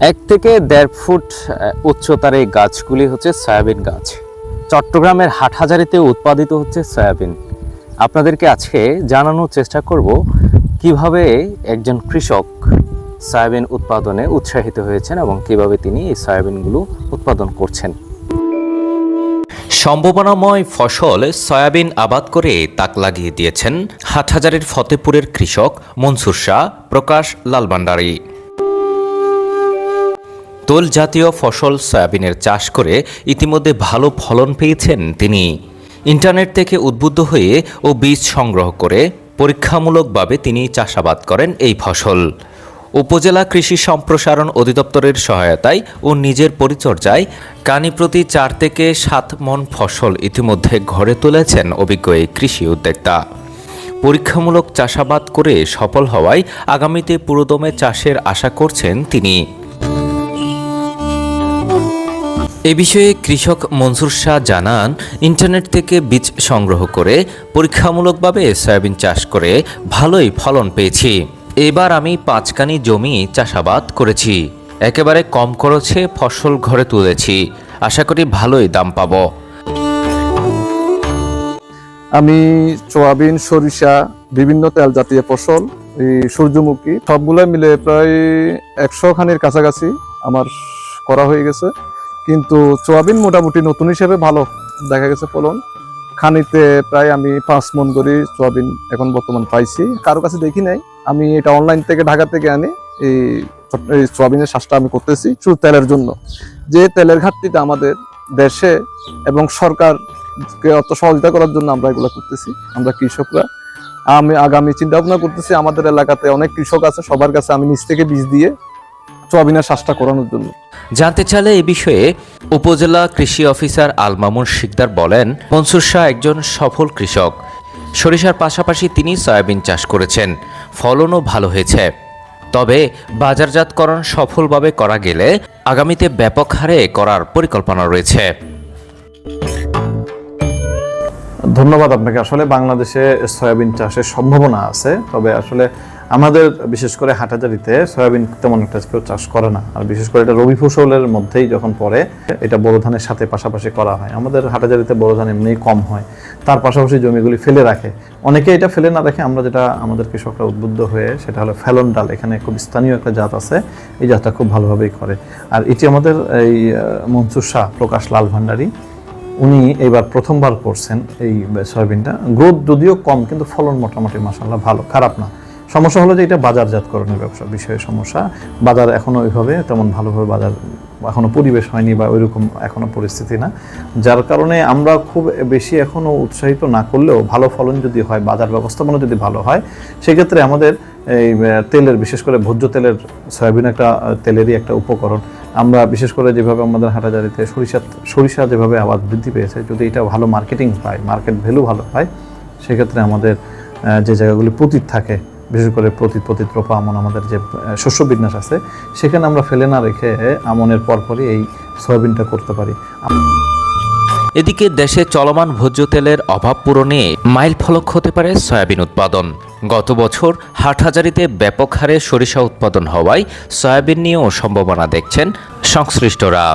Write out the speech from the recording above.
1 থেকে 1.5 ফুট উচ্চতার এই গাছগুলি হচ্ছে সয়াবিন গাছ। চট্টগ্রামের হাটহাজারীতে উৎপাদিত হচ্ছে সয়াবিন। আপনাদেরকে আজকে জানানোর চেষ্টা করব কিভাবে একজন কৃষক সয়াবিন উৎপাদনে উৎসাহিত হয়েছেন এবং কিভাবে তিনি এই সয়াবিনগুলো উৎপাদন করছেন। সম্ভাবনাময় ফসল সয়াবিন আবাদ করে তাক লাগিয়ে দিয়েছেন হাটহাজারীর ফতেপুরের কৃষক মনসুর শাহ প্রকাশ লালভান্ডারী। তোল জাতীয় ফসল সয়াবিনের চাষ করে ইতিমধ্যে ভালো ফলন পেয়েছেন তিনি। ইন্টারনেট থেকে উদ্বুদ্ধ হয়ে ও বীজ সংগ্রহ করে পরীক্ষামূলকভাবে তিনি চাষাবাদ করেন এই ফসল। উপজেলা কৃষি সম্প্রসারণ অধিদপ্তরের সহায়তায় ও নিজের পরিচর্যায় কানি প্রতি 4 থেকে 7 মণ ফসল ইতিমধ্যে ঘরে তুলেছেন অভিজ্ঞ এই কৃষি উদ্যোক্তা। পরীক্ষামূলক চাষাবাদ করে সফল হওয়ায় আগামীতে পুরোদমে চাষের আশা করছেন তিনি। এ বিষয়ে কৃষক মনসুর শাহ জানান, ইন্টারনেট থেকে বীজ সংগ্রহ করে পরীক্ষামূলকভাবে সয়াবিন চাষ করে ভালোই ফলন পেয়েছি। এবার আমি 5 কানি জমি চাষাবাদ করেছি। একেবারে কম খরচে ফসল ঘরে তুলেছি। আশা করি ভালোই দাম পাবো। আমি সয়াবিন, সরিষা, বিভিন্ন তেল জাতীয় ফসল, সূর্যমুখী সবগুলো মিলে প্রায় 100 খানির কাছাকাছি আমার করা হয়ে গেছে। কিন্তু সয়াবিন মোটামুটি নতুন হিসেবে ভালো দেখা গেছে ফলন। খানিতে প্রায় আমি 5 মণ করে সয়াবিন এখন বর্তমান পাইছি। কারো কাছে দেখি নাই, আমি এটা অনলাইন থেকে ঢাকা থেকে আনি এই সয়াবিনের চাষটা আমি করতেছি শুধু তেলের জন্য। যে তেলের ঘাটতিটা আমাদের দেশে এবং সরকারকে অত সহযোগিতা করার জন্য আমরা এগুলো করতেছি। আমরা কৃষকরা আমি আগামী চিন্তা ভাবনা করতেছি, আমাদের এলাকাতে অনেক কৃষক আছে, সবার কাছে আমি নিজ থেকে বীজ দিয়ে সয়াবিনের চাষটা করানোর জন্য। জানতে চাইলে এ বিষয়ে উপজেলা কৃষি অফিসার আল মামুন শিকদার বলেন, মনসুর শাহ একজন সফল কৃষক। সরিষার পাশাপাশি তিনি সয়াবিন চাষ করেছেন, ফলনও ভালো হয়েছে। তবে বাজারজাতকরণ সফলভাবে করা গেলে আগামীতে ব্যাপক হারে করার পরিকল্পনা রয়েছে। ধন্যবাদ আপনাকে। আসলে বাংলাদেশে সয়াবিন চাষের সম্ভাবনা আছে, তবে আসলে আমাদের বিশেষ করে হাটহাজারীতে সয়াবিন তেমন একটা কেউ চাষ করে না। আর বিশেষ করে এটা রবি ফসলের মধ্যেই যখন পড়ে, এটা বোরো ধানের সাথে পাশাপাশি করা হয়। আমাদের হাটহাজারীতে বোরো ধান এমনিই কম হয়, তার পাশাপাশি জমিগুলি ফেলে রাখে। অনেকে এটা ফেলে না রেখে, আমরা যেটা আমাদের কৃষকরা উদ্বুদ্ধ হয়ে, সেটা হলো ফেলন ডাল। এখানে খুব স্থানীয় একটা জাত আছে, এই জাতটা খুব ভালোভাবেই করে। আর এটি আমাদের এই মনসুর শাহ প্রকাশ লালভান্ডারী, উনি এবার প্রথমবার করছেন এই সয়াবিনটা। গ্রোথ যদিও কম, কিন্তু ফলন মোটামুটি মাশাআল্লাহ ভালো, খারাপ না। সমস্যা হলো যে এটা বাজারজাতকরণের ব্যবসা বিষয়ে সমস্যা। বাজার এখনও ওইভাবে তেমন ভালোভাবে বাজার এখনও পরিবেশ হয়নি বা ওইরকম এখনও পরিস্থিতি না, যার কারণে আমরা খুব বেশি এখনও উৎসাহিত না করলেও ভালো ফলন যদি হয়, বাজার ব্যবস্থাপনা যদি ভালো হয়, সেক্ষেত্রে আমাদের এই তেলের, বিশেষ করে ভোজ্য তেলের, সয়াবিন একটা তেলেরই একটা উপকরণ। আমরা বিশেষ করে যেভাবে আমাদের হাটহাজারীতে সরিষা যেভাবে আবাদ বৃদ্ধি পেয়েছে, যদি এটা ভালো মার্কেটিং পায়, মার্কেট ভ্যালু ভালো হয়, সেক্ষেত্রে আমাদের যে জায়গাগুলি পতিত থাকে, বিশেষ করে পতিত রোপা আমন আমাদের যে শস্য বিন্যাস আছে, সেখানে আমরা ফেলে না রেখে আমনের পরপরই এই সয়াবিনটা করতে পারি। এদিকে দেশে চলমান ভোজ্য তেলের অভাব পূরণে মাইল ফলক হতে পারে সয়াবিন উৎপাদন। গত বছর হাটহাজারীতে ব্যাপক হারে সরিষা উৎপাদন হওয়ায় সয়াবিন নিয়েও সম্ভাবনা দেখছেন সংশ্লিষ্টরা।